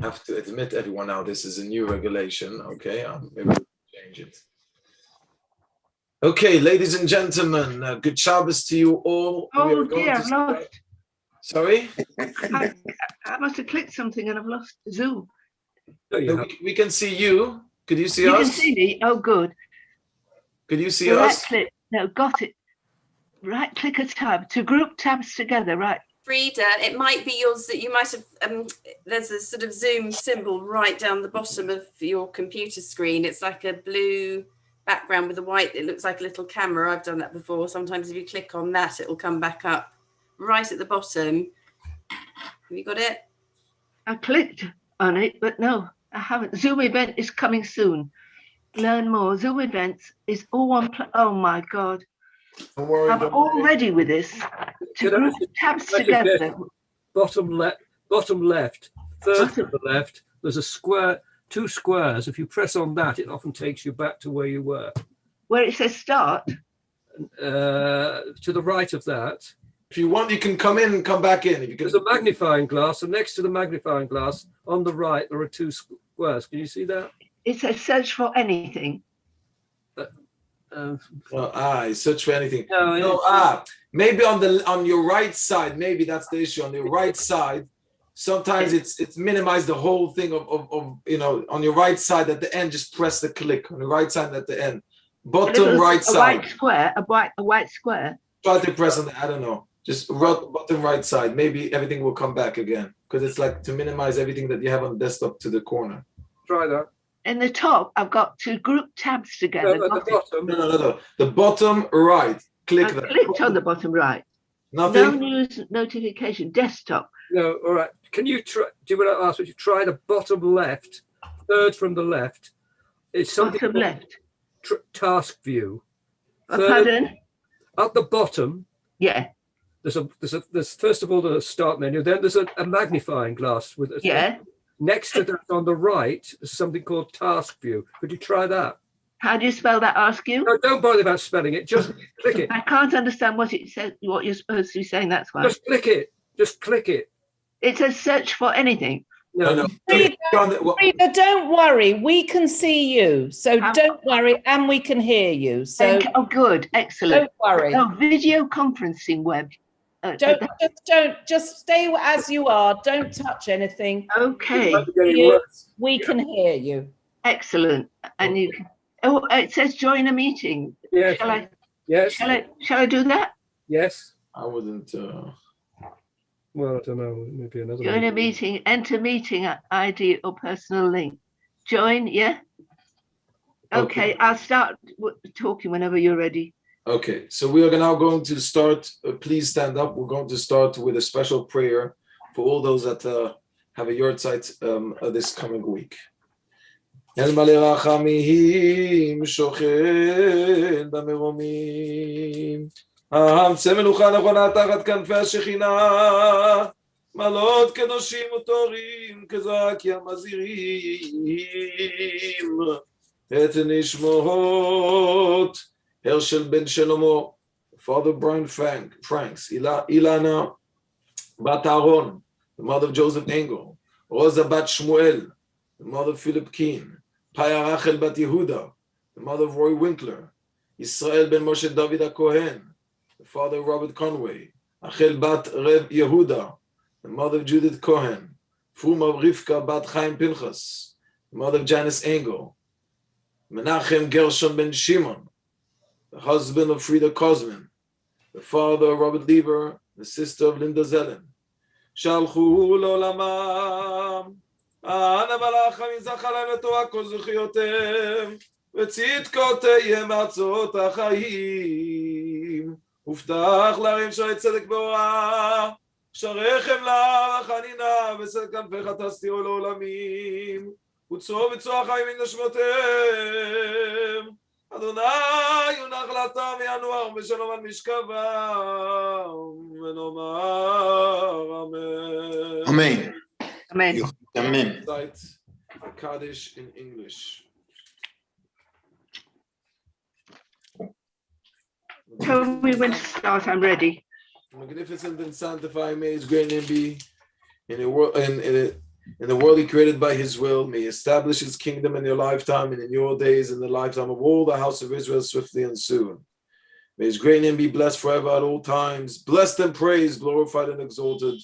have to admit everyone now this is a new regulation. Okay, maybe we'll change it. Okay, ladies and gentlemen, good Shabbos to you all. Oh dear, I've lost. Sorry? I must have clicked something and I've lost Zoom. No, we can see you. Could you see us? You can see me? Oh, good. Could you see us? Right click. No, got it. Right click a tab to group tabs together, right? Frida, it might be yours that you might have, there's a sort of Zoom symbol right down the bottom of your computer screen. It's like a blue background with a white, it looks like a little camera. I've done that before. Sometimes if you click on that, it will come back up right at the bottom. Have you got it? I clicked on it, but no, I haven't. Zoom event is coming soon. Learn more. Zoom events is all one. Oh my God. Don't worry, I'm all ready with this. To group tabs together. Bottom left, third from the left, there's a square, 2 squares. If you press on that, it often takes you back to where you were. Where it says start? To the right of that. If you want, you can come in and come back in. If you can. There's a magnifying glass, and next to the magnifying glass, on the right, there are 2 squares. Can you see that? It says search for anything. Search for anything. Maybe on your right side, maybe that's the issue. On your right side, sometimes it's minimized the whole thing of on your right side at the end, just press the click on the right side at the end. Bottom right side. A white square. Try to press on the, I don't know. Just bottom right side. Maybe everything will come back again. Because it's like to minimize everything that you have on the desktop to the corner. Try that. In the top, I've got to group tabs together. No, at the bottom. No. The bottom right. Click that. Clicked on the bottom right. Nothing. No news notification. Desktop. No, all right. Can you try? Do you want to ask? Would you try the bottom left, third from the left? It's something. Bottom left. Task view. Pardon? At the bottom. Yeah. There's first of all the start menu. Then there's a magnifying glass with. Next to that on the right, there's something called task view. Could you try that? How do you spell that? Ask you? No, don't bother about spelling it. Just click it. I can't understand what it says. What you're supposed to be saying. That's why. Just click it. Just click it. It says search for anything. No. Frida, don't worry. We can see you, so don't worry, and we can hear you. So good, excellent. Don't worry. Oh, video conferencing web. Just stay as you are. Don't touch anything. Okay. We can hear you. Excellent. And you can. Oh, it says join a meeting. Yes. Shall I? Yes. Shall I do that? Yes. I wouldn't. Well, I don't know. Maybe another. Join a meeting. Enter meeting ID or personal link. Join. Yeah. Okay. I'll start talking whenever you're ready. Okay, so we are now going to start. Please stand up. We're going to start with a special prayer for all those that have a yahrzeit this coming week. El male rachamim shochem b'meromim העם מלוכה נכונה תחת כנפי השכינה מעלות קדושים וטהורים כזרק ים מזהירים את נשמות Herschel Ben Shelomo, Father Brian Franks, Ilana Bat Aaron, the mother of Joseph Engel, Rosa Bat Shmuel, the mother of Philip Keen, Paya Rachel Bat Yehuda, the mother of Roy Winkler, Israel Ben Moshe David HaKohen, the father of Robert Conway, Achel Bat Rev Yehuda, the mother of Judith Cohen, Fuma Rivka Bat Chaim Pinchas, the mother of Janice Engel, Menachem Gershon Ben Shimon, the husband of Frida Kozmin, the father of Robert Lieber, the sister of Linda Zellen. Shalchu לעולמם, אנה מלאך המזרח עליהם לתורה כל זכויותיהם, וצדקותיהם מארצות החיים. הובטח להרים שערי צדק באורה, שערי חמלה וחנינה, וצדק כנפיך תסתירו לעולמים, וצור וצור החיים מן נשמותיהם. אדוני ונחלתם ינוח בשלום על משכבם ונאמר אמן. Amen. Amen. Kaddish in English. Tell me when to start. I'm ready. Magnificent and sanctified may His great name be in in the world he created by his will. May he establish his kingdom in your lifetime and in your days, in the lifetime of all the house of Israel, swiftly and soon. May his great name be blessed forever at all times. Blessed and praised, glorified and exalted,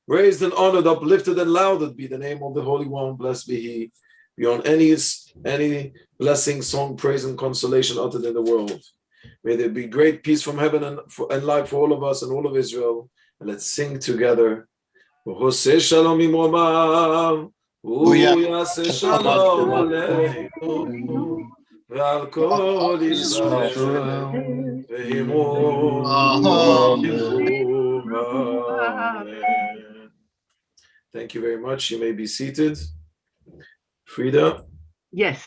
raised and honored, uplifted and lauded be the name of the Holy One. Blessed be he beyond any blessing, song, praise, and consolation uttered in the world. May there be great peace from heaven and life for all of us and all of Israel. And let's sing together. V'hoseh shalom imromam, u'yaseh shalom aleinu, ve'al kol Yisrael, ve'himru amen. Thank you very much. You may be seated. Frida? Yes.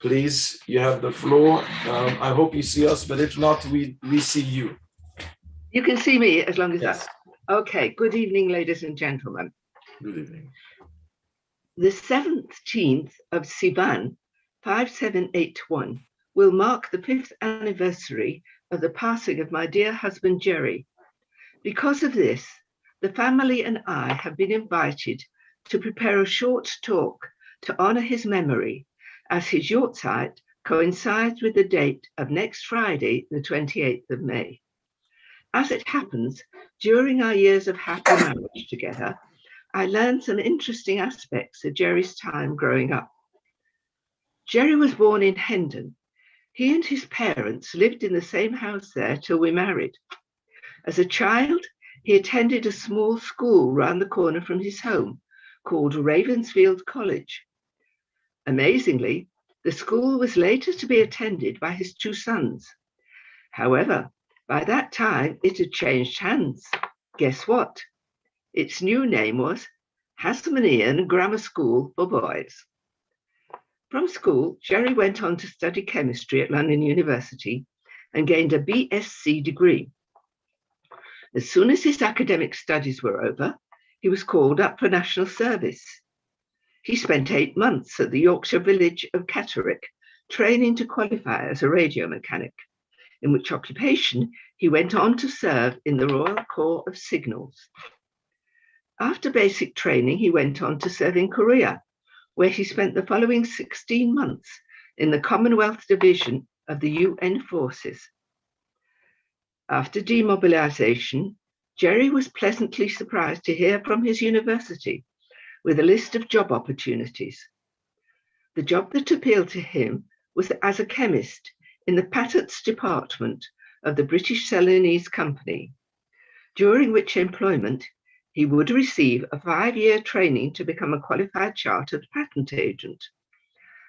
Please, you have the floor. I hope you see us, but if not, we see you. You can see me as long as Yes. that. Okay. Good evening, ladies and gentlemen. Good evening. The 17th of Sivan, 5781, will mark the 5th anniversary of the passing of my dear husband, Jerry. Because of this, the family and I have been invited to prepare a short talk to honor his memory, as his yortzeit coincides with the date of next Friday, the 28th of May. As it happens, during our years of happy marriage together, I learned some interesting aspects of Jerry's time growing up. Jerry was born in Hendon. He and his parents lived in the same house there till we married. As a child, he attended a small school round the corner from his home called Ravensfield College. Amazingly, the school was later to be attended by his two sons. However, by that time, it had changed hands. Guess what? Its new name was Hasmonean Grammar School for Boys. From school, Jerry went on to study chemistry at London University and gained a BSc degree. As soon as his academic studies were over, he was called up for national service. He spent 8 months at the Yorkshire village of Catterick, training to qualify as a radio mechanic, in which occupation he went on to serve in the Royal Corps of Signals. After basic training, he went on to serve in Korea, where he spent the following 16 months in the Commonwealth Division of the UN forces. After demobilization, Jerry was pleasantly surprised to hear from his university with a list of job opportunities. The job that appealed to him was as a chemist in the patents department of the British Celanese Company, during which employment he would receive a 5-year training to become a qualified chartered patent agent.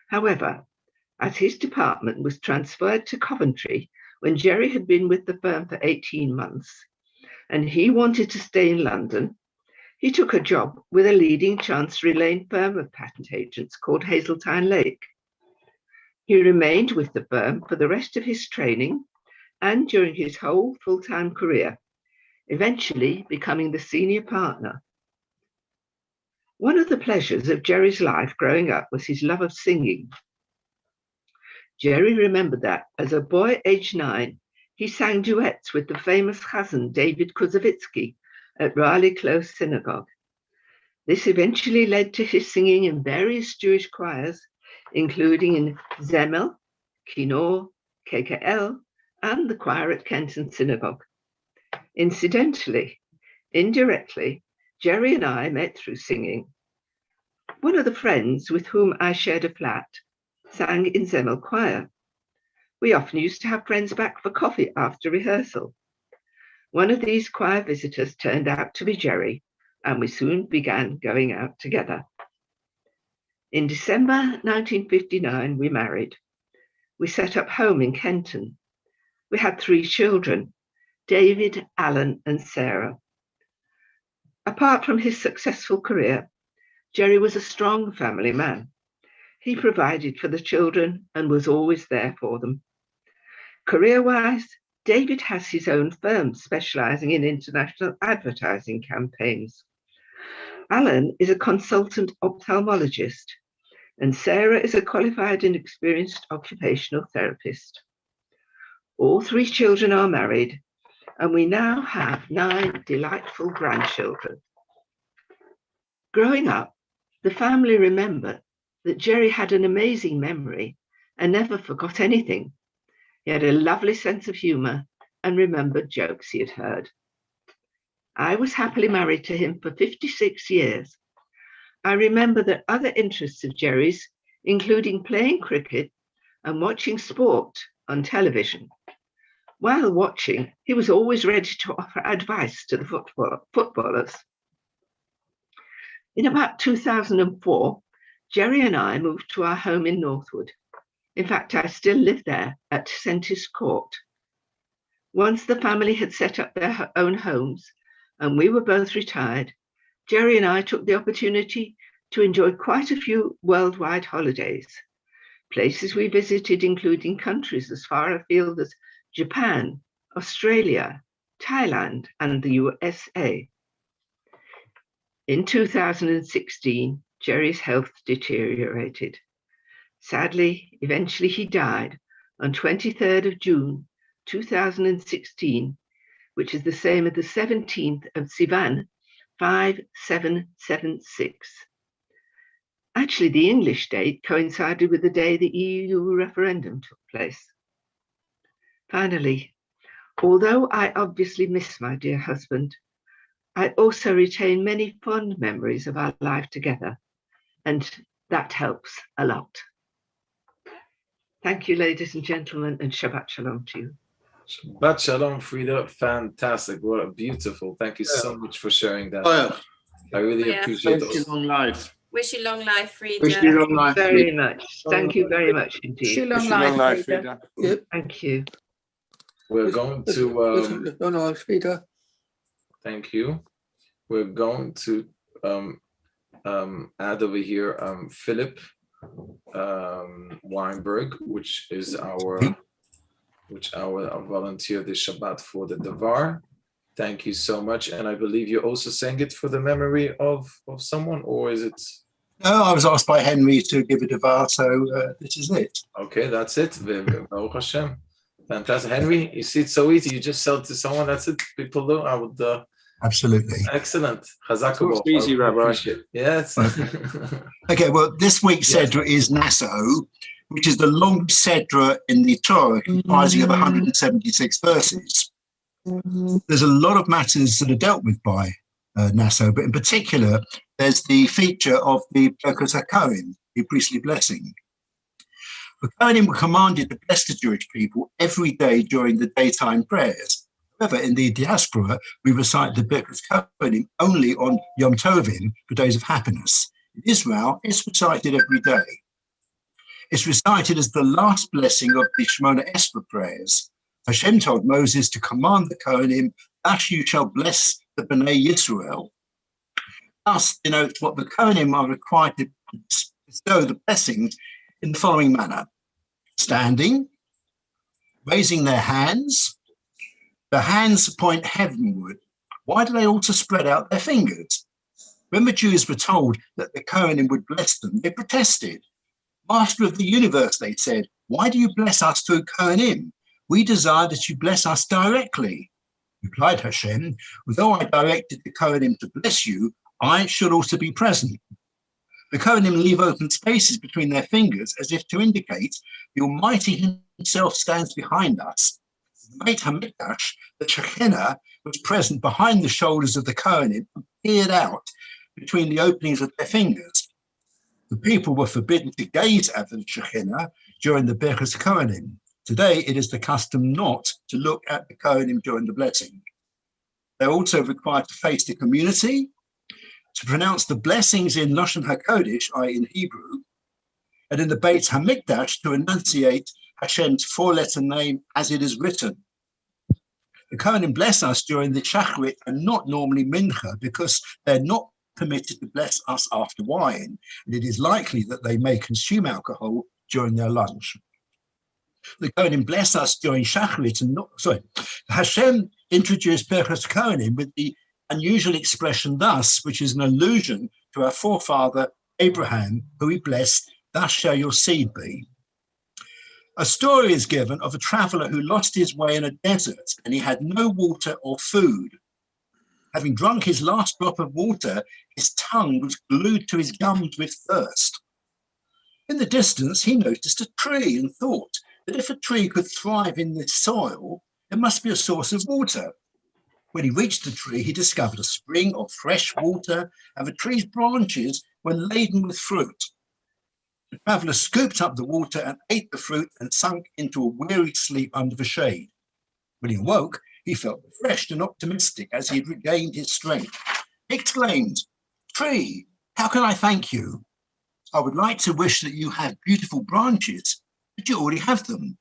However, as his department was transferred to Coventry when Jerry had been with the firm for 18 months, and he wanted to stay in London, he took a job with a leading Chancery Lane firm of patent agents called Hazeltine Lake. He remained with the firm for the rest of his training and during his whole full-time career, eventually becoming the senior partner. One of the pleasures of Jerry's life growing up was his love of singing. Jerry remembered that as a boy aged 9, he sang duets with the famous Chazan David Kozovitsky at Raleigh Close Synagogue. This eventually led to his singing in various Jewish choirs, including in Zemel, Kinor, KKL, and the choir at Kenton Synagogue. Incidentally, indirectly, Jerry and I met through singing. One of the friends with whom I shared a flat sang in Zemel choir. We often used to have friends back for coffee after rehearsal. One of these choir visitors turned out to be Jerry, and we soon began going out together. In December 1959, we married. We set up home in Kenton. We had 3 children, David, Alan, and Sarah. Apart from his successful career, Jerry was a strong family man. He provided for the children and was always there for them. Career-wise, David has his own firm specializing in international advertising campaigns. Alan is a consultant ophthalmologist, and Sarah is a qualified and experienced occupational therapist. All 3 children are married, and we now have 9 delightful grandchildren. Growing up, the family remembered that Jerry had an amazing memory and never forgot anything. He had a lovely sense of humor and remembered jokes he had heard. I was happily married to him for 56 years. I remember that other interests of Jerry's, including playing cricket and watching sport on television. While watching, he was always ready to offer advice to the footballers. In about 2004, Jerry and I moved to our home in Northwood. In fact, I still live there at Sentis Court. Once the family had set up their own homes and we were both retired, Jerry and I took the opportunity to enjoy quite a few worldwide holidays. Places we visited including countries as far afield as Japan, Australia, Thailand, and the USA. In 2016, Jerry's health deteriorated. Sadly, eventually he died on 23rd of June, 2016, which is the same as the 17th of Sivan, 5776. Actually, the English date coincided with the day the EU referendum took place. Finally, although I obviously miss my dear husband, I also retain many fond memories of our life together, and that helps a lot. Thank you, ladies and gentlemen, and Shabbat Shalom to you. Shabbat Shalom, Frida. Fantastic. What a beautiful. Thank you so much for sharing that. I really appreciate it. Wish you long life. Wish you long life, Frida. Wish you long life. Very much. Thank you very much indeed. Wish you long Wish you long life, life, Frida. Frida. Yep. Thank you. We're going to Long life, Frida. thank you. We're going to add over here Philip Weinberg, which is our volunteer this Shabbat for the Devar. Thank you so much. And I believe you also sang it for the memory of someone, or is it? No, I was asked by Henry to give a Devar, so this is it. Okay, that's it. Baruch Hashem. Fantastic. Henry, you see, it's so easy. You just sell to someone. That's it. People do. I would. Absolutely. Excellent. Chazak It's easy, Rabbi. Yes. Okay, well, this week's Sedra is Naso, which is the longest Sedra in the Torah, comprising of 176 verses. There's a lot of matters that are dealt with by Naso, but in particular, there's the feature of the Birkat HaKohen, the priestly blessing. The Kohanim were commanded to bless the Jewish people every day during the daytime prayers. However, in the diaspora, we recite the Birkat HaKohen only on Yom Tovim, for days of happiness. In Israel, it's recited every day. It's recited as the last blessing of the Shemona Esrei prayers. Hashem told Moses to command the Kohanim, thus you shall bless the Bnei Yisrael. Thus denotes what the Kohanim are required to bestow the blessings in the following manner: standing, raising their hands. The hands point heavenward. Why do they also spread out their fingers? When the Jews were told that the Kohanim would bless them, they protested. Master of the universe, they said, why do you bless us through Kohanim? We desire that you bless us directly. Replied Hashem, though I directed the Kohanim to bless you, I should also be present. The Kohanim leave open spaces between their fingers as if to indicate the Almighty himself stands behind us. The Beit HaMikdash, the Shekhinah, was present behind the shoulders of the Kohanim and peered out between the openings of their fingers. The people were forbidden to gaze at the Shekhinah during the Birkat Kohanim. Today, it is the custom not to look at the Kohanim during the blessing. They're also required to face the community, to pronounce the blessings in Lashon HaKodesh, i.e. in Hebrew, and in the Beit HaMikdash to enunciate Hashem's four-letter name as it is written. The Kohanim bless us during the Shacharit and not normally Mincha because they're not permitted to bless us after wine, and it is likely that they may consume alcohol during their lunch. The Kohanim bless us during Shacharit and not, Hashem introduced Birkat Kohanim with the unusual expression thus, which is an allusion to our forefather Abraham, who he blessed, thus shall your seed be. A story is given of a traveler who lost his way in a desert and he had no water or food. Having drunk his last drop of water, his tongue was glued to his gums with thirst. In the distance, he noticed a tree and thought that if a tree could thrive in this soil, it must be a source of water. When he reached the tree, he discovered a spring of fresh water, and the tree's branches were laden with fruit. The traveller scooped up the water and ate the fruit and sunk into a weary sleep under the shade. When he awoke, he felt refreshed and optimistic as he had regained his strength. He exclaimed, "Tree, how can I thank you? I would like to wish that you had beautiful branches, but you already have them.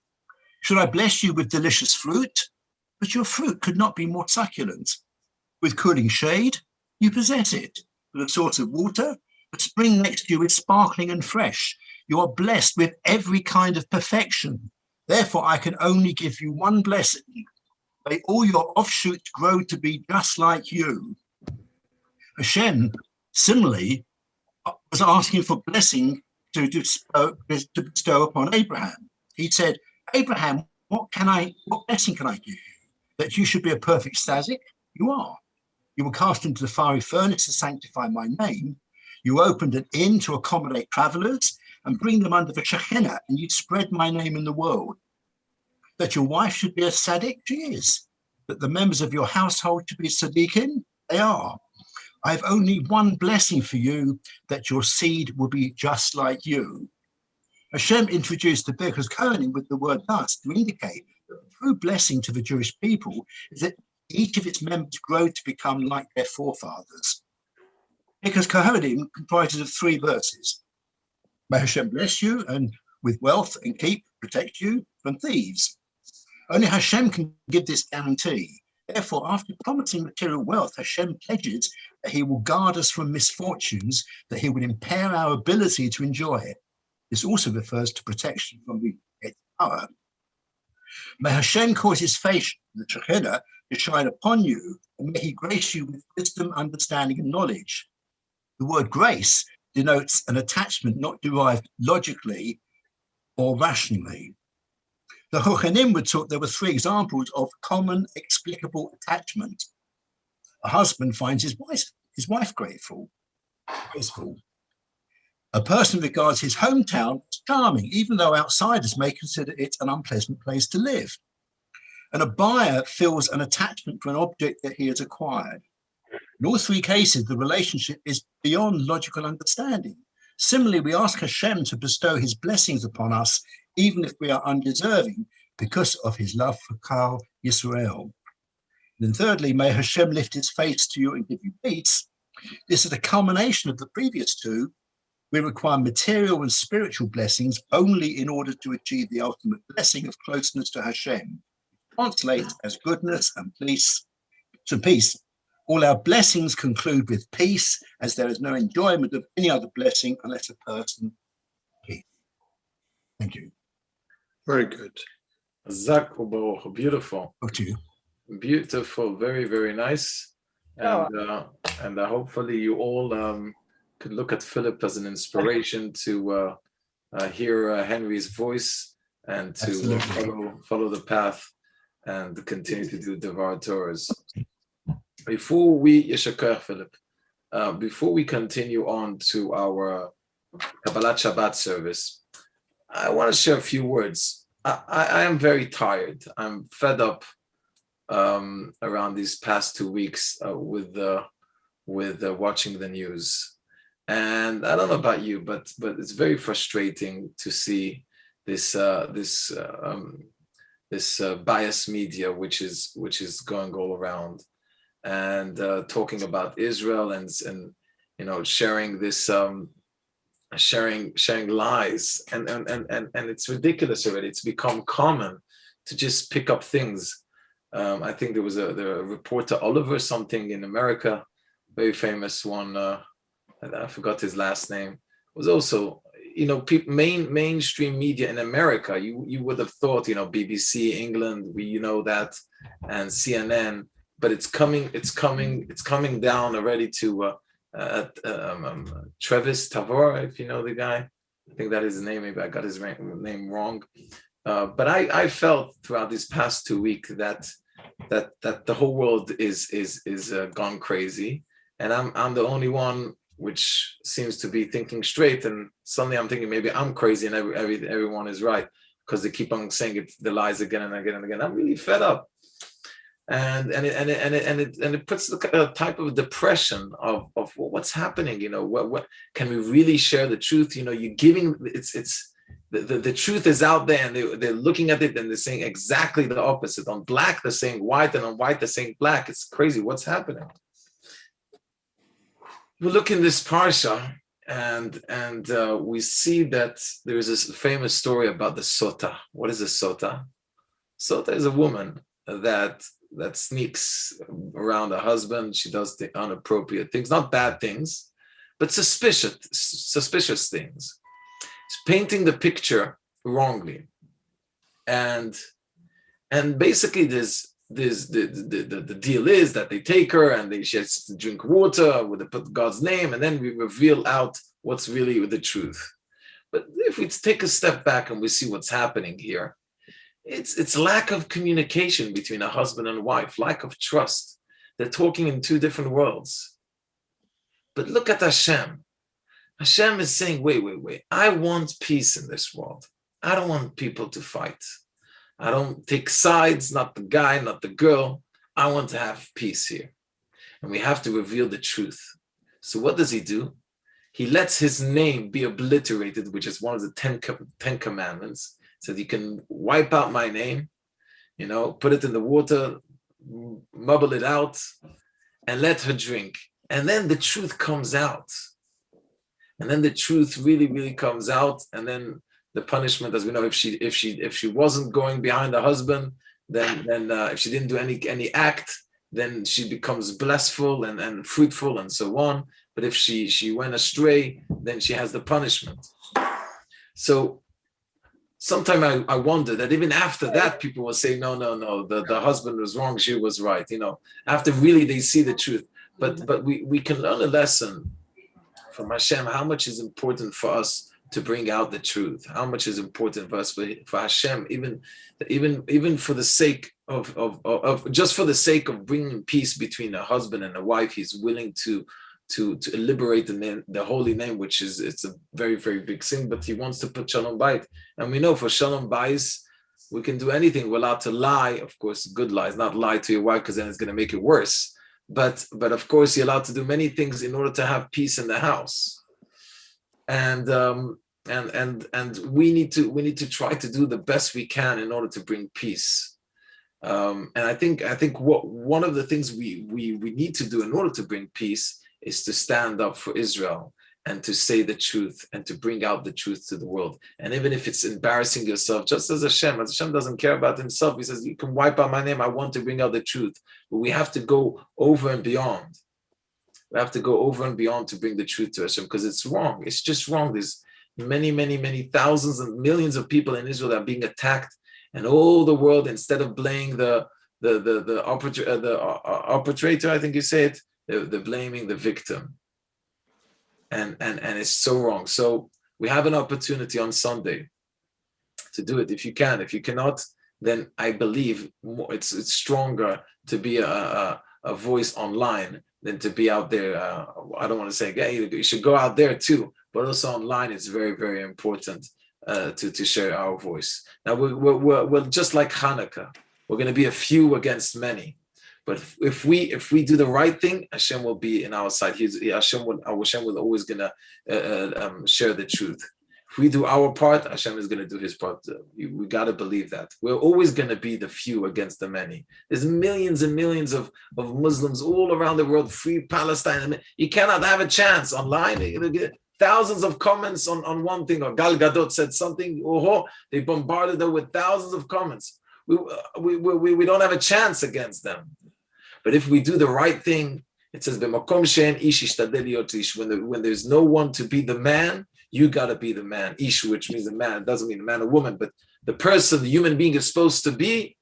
Should I bless you with delicious fruit? But your fruit could not be more succulent. With cooling shade, you possess it. With a source of water, the spring next to you is sparkling and fresh. You are blessed with every kind of perfection. Therefore, I can only give you one blessing. May all your offshoots grow to be just like you." Hashem, similarly, was asking for blessing to bestow upon Abraham. He said, "Abraham, what blessing can I give you? That you should be a perfect tzaddik? You are. You were cast into the fiery furnace to sanctify my name. You opened an inn to accommodate travelers and bring them under the Shekhinah, and you spread my name in the world. That your wife should be a tzaddik? She is. That the members of your household should be tzaddikim? They are. I have only one blessing for you, that your seed will be just like you." Hashem introduced the Birkas Kohanim with the word thus to indicate that the true blessing to the Jewish people is that each of its members grow to become like their forefathers. Birkas Kohanim comprises of 3 verses. May Hashem bless you and with wealth and protect you from thieves. Only Hashem can give this guarantee. Therefore, after promising material wealth, Hashem pledges that he will guard us from misfortunes, that he will impair our ability to enjoy it. This also refers to protection from the power. May Hashem cause his face, the Shekhinah, to shine upon you, and may he grace you with wisdom, understanding, and knowledge. The word grace denotes an attachment not derived logically or rationally. The Kohanim were taught there were 3 examples of common explicable attachment. A husband finds his wife graceful. A person regards his hometown as charming, even though outsiders may consider it an unpleasant place to live. And a buyer feels an attachment for an object that he has acquired. In all 3 cases, the relationship is beyond logical understanding. Similarly, we ask Hashem to bestow his blessings upon us, even if we are undeserving, because of his love for Kal Yisrael. And then thirdly, may Hashem lift his face to you and give you peace. This is a culmination of the previous 2. We require material and spiritual blessings only in order to achieve the ultimate blessing of closeness to Hashem. Translate as goodness and peace. All our blessings conclude with peace, as there is no enjoyment of any other blessing unless a person peace. Thank you. Very good. Zak Baruch, beautiful. Over to you. Beautiful, very, very nice. And hopefully you all could look at Philip as an inspiration to hear Henry's voice and to follow the path and continue to do Devar Torahs. Before we, Yeshakar Philip, before we continue on to our Kabbalat Shabbat service, I want to share a few words. I am very tired. I'm fed up around these past 2 weeks with watching the news. And I don't know about you, but it's very frustrating to see this biased media, which is going all around and talking about Israel and sharing this sharing lies and it's ridiculous already. It's become common to just pick up things. I think there was a reporter Oliver something in America, very famous one. I forgot his last name. Was also mainstream media in America. You would have thought BBC England, we that, and CNN, but it's coming down already to Travis Tavor, if you know the guy. I think that is his name. Maybe I got his name wrong. But I felt throughout these past 2 weeks that that the whole world is gone crazy, and I'm the only one which seems to be thinking straight, and suddenly I'm thinking maybe I'm crazy and everyone is right, because they keep on saying the lies again and again and again. I'm really fed up, and it puts a type of depression of what's happening. What can we really share the truth? You're giving the truth is out there, and they're looking at it and they're saying exactly the opposite. On black they're saying white, and on white they're saying black. It's crazy what's happening. We look in this parsha, and we see that there is this famous story about the sota. What is a sota? Sota is a woman that sneaks around her husband. She does the inappropriate things, not bad things, but suspicious things. It's painting the picture wrongly, and basically the deal is that they take her and she has to drink water with God's name, and then we reveal out what's really the truth. But if we take a step back and we see what's happening here, it's lack of communication between a husband and wife, lack of trust. They're talking in two different worlds. But look at Hashem. Hashem is saying, wait, I want peace in this world. I don't want people to fight. I don't take sides, not the guy, not the girl. I want to have peace here. And we have to reveal the truth. So what does he do? He lets his name be obliterated, which is one of the 10 commandments. So you can wipe out my name, put it in the water, mumble it out, and let her drink. And then the truth comes out. And then the truth really, really comes out. And then the punishment, as we know, if she wasn't going behind the husband, then if she didn't do any act, then she becomes blessful and fruitful and so on. But if she went astray, then she has the punishment. So sometimes I wonder that even after that, people will say, no, the husband was wrong, she was right. After really they see the truth. But we can learn a lesson from Hashem, how much is important for us to bring out the truth, how much is important for us, for Hashem, even for the sake of just for the sake of bringing peace between a husband and a wife. He's willing to liberate the holy name, which it's a very, very big sin, but he wants to put Shalom Bayit. And we know for Shalom Bayit, we can do anything. We're allowed to lie, of course, good lies, not lie to your wife, because then it's going to make it worse. But of course, you're allowed to do many things in order to have peace in the house. And we need to try to do the best we can in order to bring peace. And I think what one of the things we need to do in order to bring peace is to stand up for Israel and to say the truth and to bring out the truth to the world. And even if it's embarrassing yourself, just as Hashem doesn't care about himself. He says, you can wipe out my name. I want to bring out the truth. But we have to go over and beyond. We have to go over and beyond to bring the truth to Hashem, because it's wrong. It's just wrong. There's many thousands and millions of people in Israel that are being attacked, and all the world, instead of blaming the arbitrator, I think you say it, they're blaming the victim. And it's so wrong. So we have an opportunity on Sunday to do it if you can. If you cannot, then I believe it's stronger to be a voice online than to be out there. I don't want to say, hey, you should go out there too, but also online it's very, very important to share our voice. Now we're just like Hanukkah. We're going to be a few against many. But if we do the right thing, Hashem will be in our side. Hashem will always gonna share the truth. If we do our part, Hashem is gonna do His part. We gotta believe that. We're always gonna be the few against the many. There's millions and millions of Muslims all around the world, free Palestine. You cannot have a chance online. You're gonna get thousands of comments on one thing. Or Gal Gadot said something. They bombarded her with thousands of comments. We don't have a chance against them. But if we do the right thing, it says, when there's no one to be the man, you got to be the man. Ish, which means a man. It doesn't mean a man or woman, but the person, the human being is supposed to be,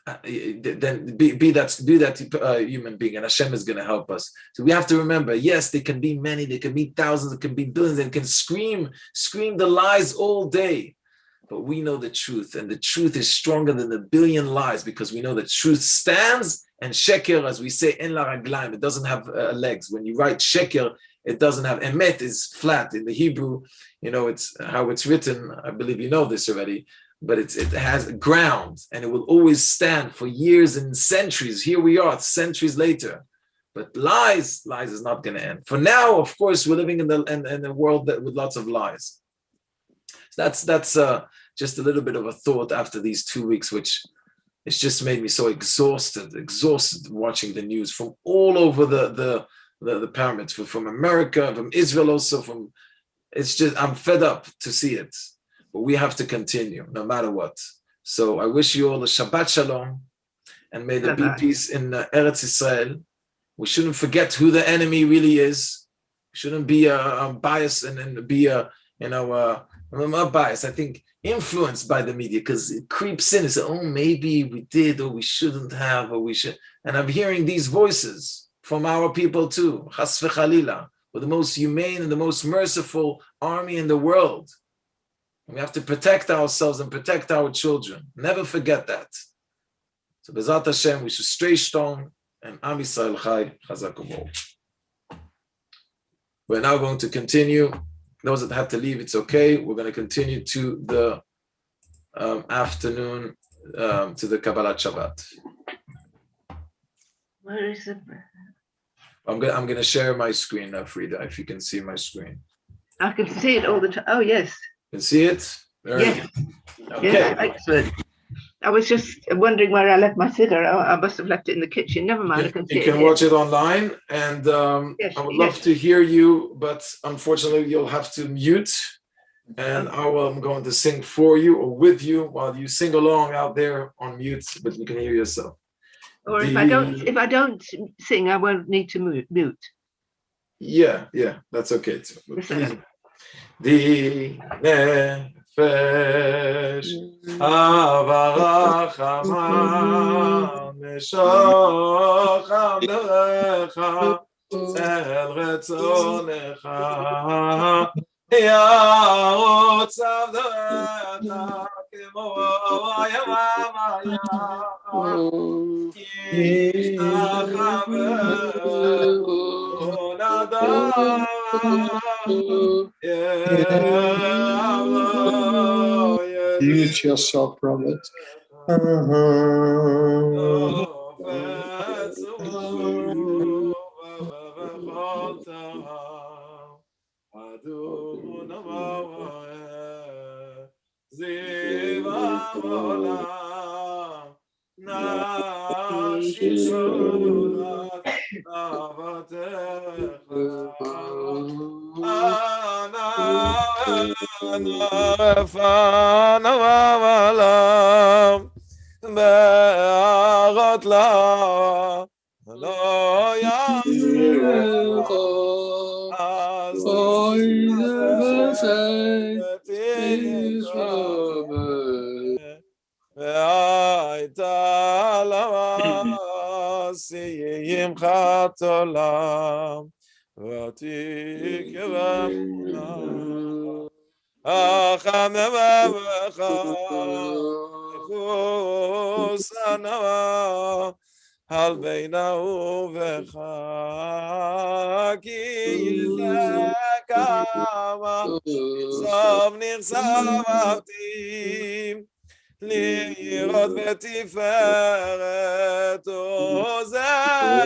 then be that human being, and Hashem is going to help us. So we have to remember, yes, there can be many, there can be thousands, there can be billions, and can scream the lies all day. but we know the truth, and the truth is stronger than a billion lies because we know that truth stands, and sheker, as we say, en la raglaim, it doesn't have legs. When you write sheker, it doesn't have, emet is flat in the Hebrew, it's how it's written. I believe you know this already, but it has ground, and it will always stand for years and centuries. Here we are, centuries later. But lies is not going to end. For now, of course, we're living in a world with lots of lies. So that's just a little bit of a thought after these 2 weeks, which it's just made me so exhausted watching the news from all over the pyramids, from America, from Israel, also I'm fed up to see it. But we have to continue no matter what. So I wish you all a Shabbat Shalom, and may there be peace in Eretz Israel. We shouldn't forget who the enemy really is. We shouldn't be biased and be I'm not biased. I think influenced by the media, because it creeps in and says, oh, maybe we did, or we shouldn't have, or we should. And I'm hearing these voices from our people too. Chas v'chalila. We're the most humane and the most merciful army in the world. And we have to protect ourselves and protect our children. Never forget that. So B'ezrat Hashem, we should stay strong, and Am Yisrael Chai, Chazak u'Mor. We're now going to continue. Those that have to leave, it's okay. We're going to continue to the afternoon, to the Kabbalat Shabbat. Where is it? I'm going to share my screen now, Frida, if you can see my screen. I can see it all the time. Oh, yes. You can see it? Yes. Okay. Yes, excellent. I was just wondering where I left my cigar. I must have left it in the kitchen. Never mind. I can see you can watch it online, and yes, I would love to hear you, but unfortunately you'll have to mute, and I'm going to sing for you or with you while you sing along out there on mute, but you can hear yourself. Or if I don't sing, I won't need to mute. Yeah, that's okay too. Please. נפש אברחמה משוחם לך אל רצונך ירוץ עבדך כמו היממה ישתחווה נדב Mute yourself, Robert. בארות לה לא יעזור אז והייתה לה שמחת עולם ותקווה החממה וחוסנה על בינה ובך כי כמה סוף נחשפתי לראות בתפארת עוזך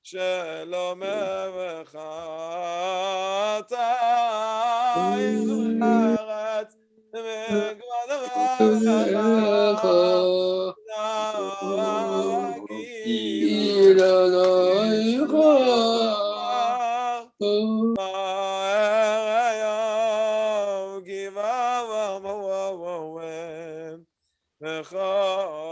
שלום וחטא ארץ מגודך נגיד אלוהיך היום גבעה ומואם וחנה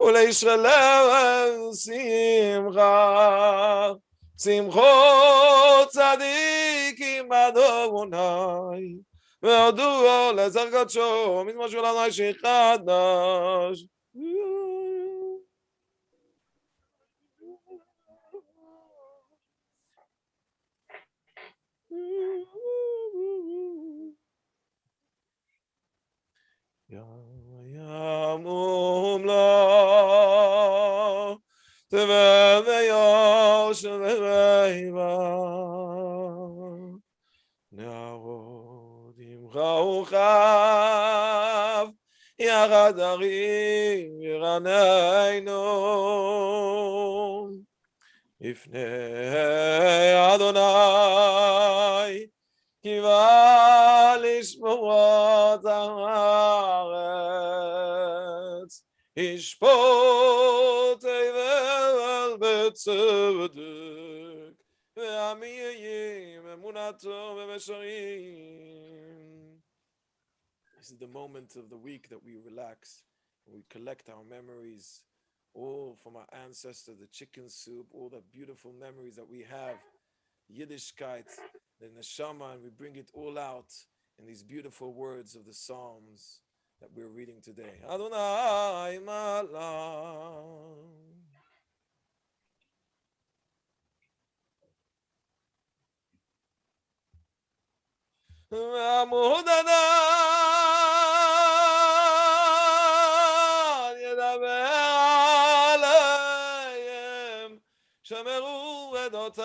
ולשלם שמחה, שמחו צדיקים אדוני, והודו לזר קדשו, מזמור לנו שחדש. ימום לו תבל ויושר וריבה נערות עמך וכף יחד הרים ירננו לפני אדוני קיווה לשמור את הארץ, ישפוט אבל בצדק, ועמי יהיה אמונתו במישרים. This is the moment of the week that we relax, we collect our memories, all from our ancestors, the chicken soup, all the beautiful memories that we have, Yiddishkeit, the neshama, and we bring it all out in these beautiful words of the Psalms that we're reading today. Adonai Malam. Amud Adonai yedaber alayim shemeru edotav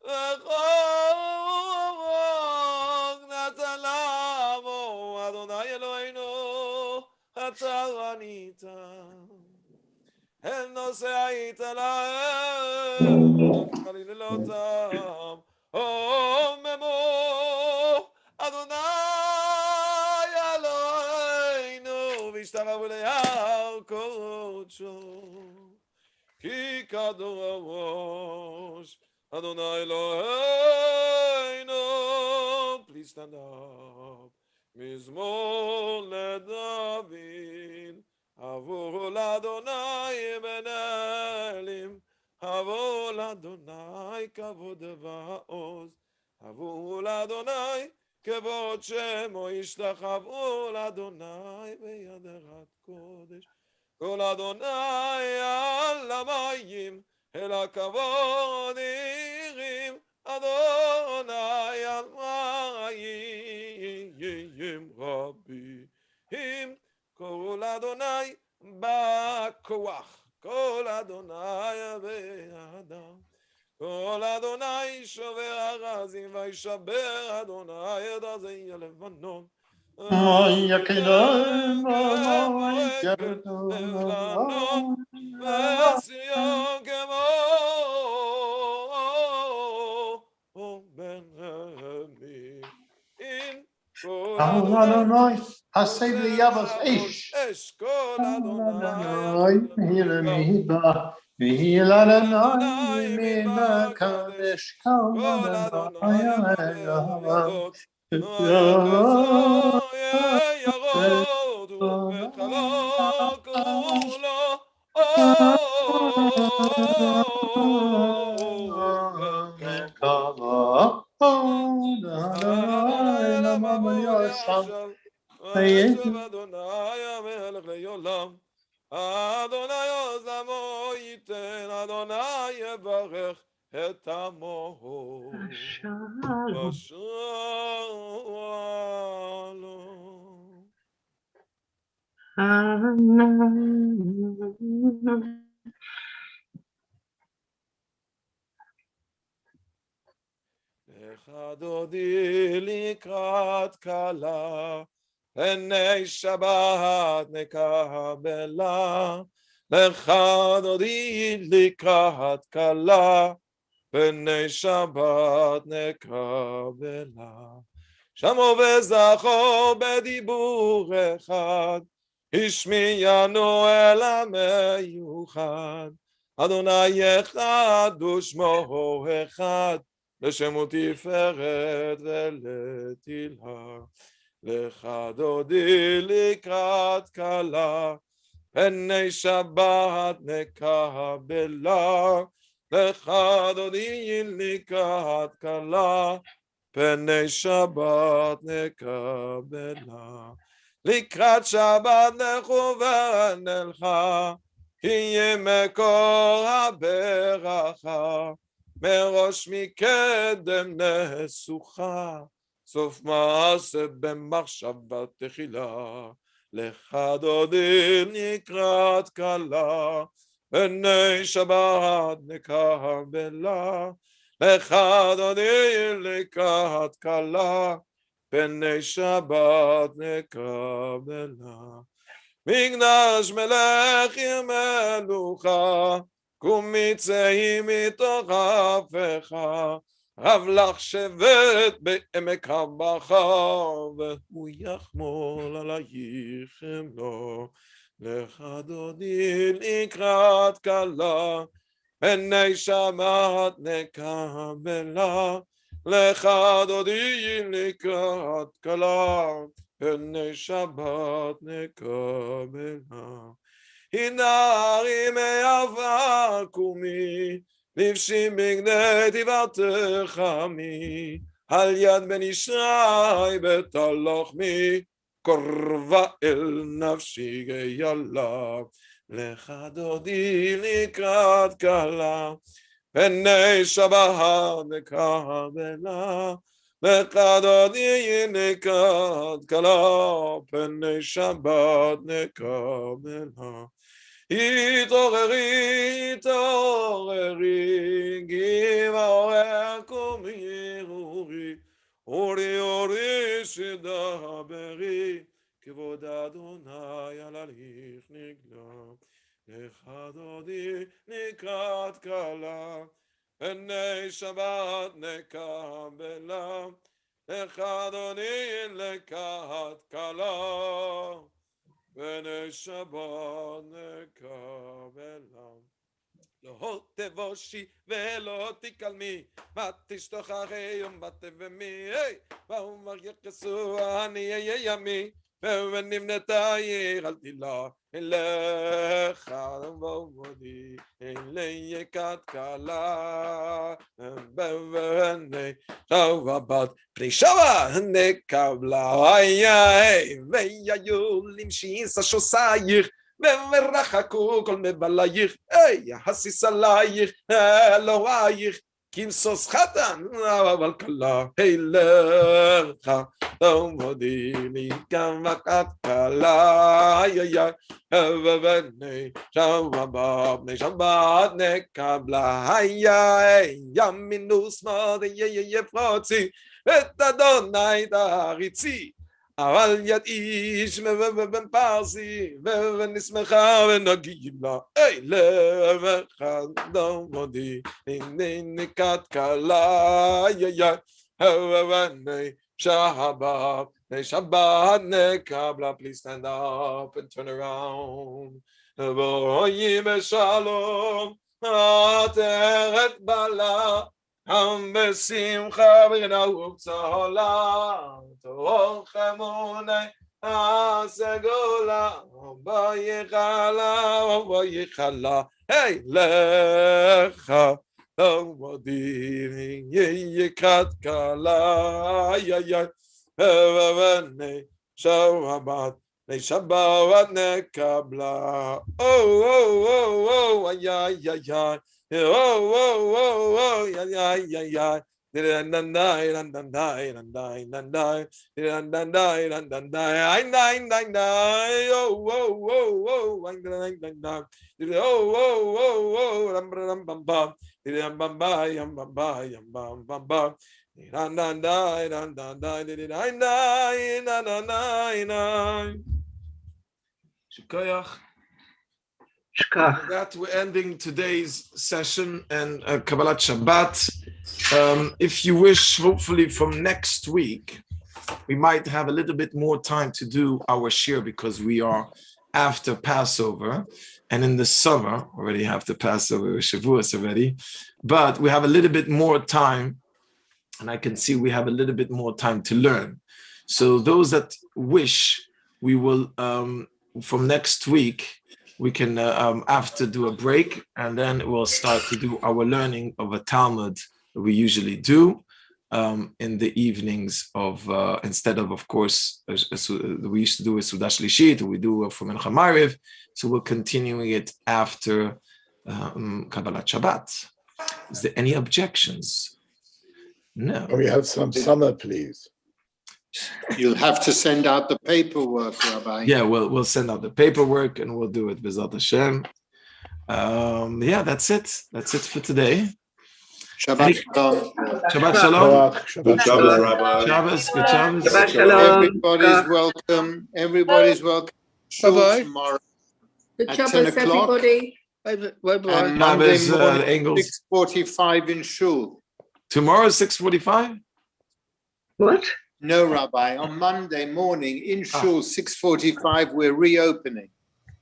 v'chol natan lamo Adonai Eloheinu atar anita el noseh hayita lahem chalilotam Omemo Adonai Eloheinu v'ishtaravu lehar kodsho ki kadosh Adonai Eloheinu. Please stand up. Mizmor leDavid avur l'Adonai ben elim. Avol Adonai kavod va'oz, avol Adonai kavod shemo yishtachavu Adonai beyaderat kodesh, kol Adonai al hamayim el hakavod irim, Adonai al hamayim rabim, kol Adonai ba'koach. Kol Adonai be'adam, Kol Adonai shover harazim, vayishaber Adonai et hazei levanon. Yakedem levanon, ve'Sion kemo ben hemi. Adonai, Haseb liyavos ish. Kol Adonai, mihila mihiba, mihila Adonai, mihila kadesh, kol Adonai, yavos. Adonai המלך לעולם, אדוני עוזמו ייתן, אדוני יברך את עמו בשלום. לך דודי לקראת כלה, פני שבת נקבלה. לך דודי לקראת כלה, פני שבת נקבלה. שמו וזכור בדיבור אחד, השמיענו אל המיוחד. אדוני אחד ושמו אחד, לשמו תפארת ולתהילה. לך דודי לקראת כלה, פני שבת נקבלה, לך דודי לקראת כלה, פני שבת נקבלה. לקראת שבת נכוון אלך, יהיה מקור הברכה, מראש מקדם נסוכה, סוף מעשה במחשבה תחילה. לך דודי לקראת כלה, פני שבת נקבלה, לך דודי לקראת כלה, פני שבת נקבלה. מקדש מלך עיר מלוכה, קומי צאי מתוך אפיך, רב לך שבט בעמק הבכר, והוא יחמול עלייך חמלו. לך דודי לקראת כלה, פני שבת נקבלה, לך דודי לקראת כלה, פני שבת נקבלה. הנערי מעבר קומי, לבשי בגדי תפארתך עמי, על יד בן ישי בתלחמי, קרבה אל נפשי גיילה. לך דודי לקראת כלה, פני שבת נקבלה, לך דודי לקראת כלה, פני שבת נקבלה. התעוררי, התעוררי, גיבורך קומי אורי, אורי אורי שדברי, כבוד אדוני על הליך נגלה. לך דודי לקראת כלה, פני שבת נקבלה, לך דודי לקראת כלה, פני שבת נקבלה. לא תבושי ולא תקלמי, ותשתוכחי יום ותבמי, ואומר יחסו אני אהיה ימי, ונמנתה עיר אל תילה, אליך ועמודי, אלי לקראת כלה, בפני שבת, פני שבת נקבלה, ויהיו למשיס שוסייך, ורחקו כל מבלייך, יחסיס עלייך, אלוהייך, כמסוס חתן, אבל כלה, לך ועמודי, לקראת כלה, ובפני שבת נקבלה, ימינו שמאל יפרוצי, את אדוני תריצי, אבל יד איש ובן פרסי, ונשמחה ונגילה, לך דמודי, לקראת כלה, ובפני שבת נקבלה. Please stand up and turn around. בואי בשלום, עטרת בלה, עם בשמחה ונאו צהלה, תוך אמוני הסגולה, בואי חלה, בואי חלה, לך דמודי, לקראת כלה, ובפני שבת נקבלה. With that, we're ending today's session and Kabbalat Shabbat. If you wish, hopefully from next week, we might have a little bit more time to do our shir because we are after Passover, and in the summer, already after Passover, Shavuos already, but we have a little bit more time, and I can see we have a little bit more time to learn. So those that wish, we will, from next week, we can after do a break, and then we'll start to do our learning of a Talmud that we usually do in the evenings of instead of course we used to do a Sudash Lishit, we do from Mincha Mariv, so we're continuing it after Kabbalat Shabbat. Is there any objections? No. Can we have some summer, please? You'll have to send out the paperwork, Rabbi. Yeah, we'll send out the paperwork and we'll do it B'ezrat Hashem. Yeah, that's it. That's it for today. Shabbat Shalom. Shabbat Shalom. Shabbat Shalom. Shabbos, good Shabbos. Shabbat Shalom. Everybody's welcome. Everybody's welcome. Shul tomorrow Good at Shabbos, 10 o'clock. everybody. And Shabbos, Monday morning, Engels. 6:45 in Shul. Tomorrow, 6:45? What? No, Rabbi. On Monday morning in Shul, 6:45, we're reopening.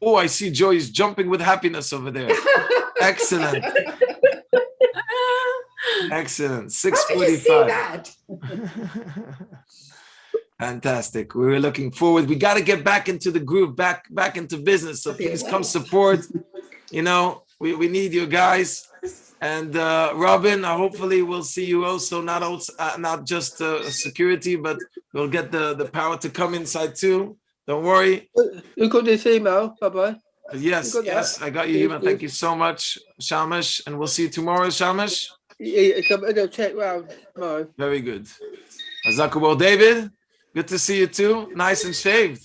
Oh, I see Joy's jumping with happiness over there. Excellent. Excellent. 6:45. Fantastic. We were looking forward. We got to get back into the groove, back into business. So please come support. You know, we need you guys. And Robin, hopefully we'll see you also, not just security, but we'll get the power to come inside too. Don't worry. You got this email, bye-bye. Yes, yes, I got your email. Thank you so much, Shamash. And we'll see you tomorrow, Shamash. I'll check round tomorrow. Very good. Azakubo David, good to see you too. Nice and shaved.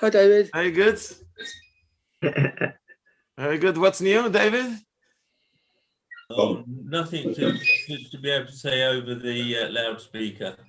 Hi, David. Very good. Very good. What's new, David? Nothing to be able to say over the loudspeaker.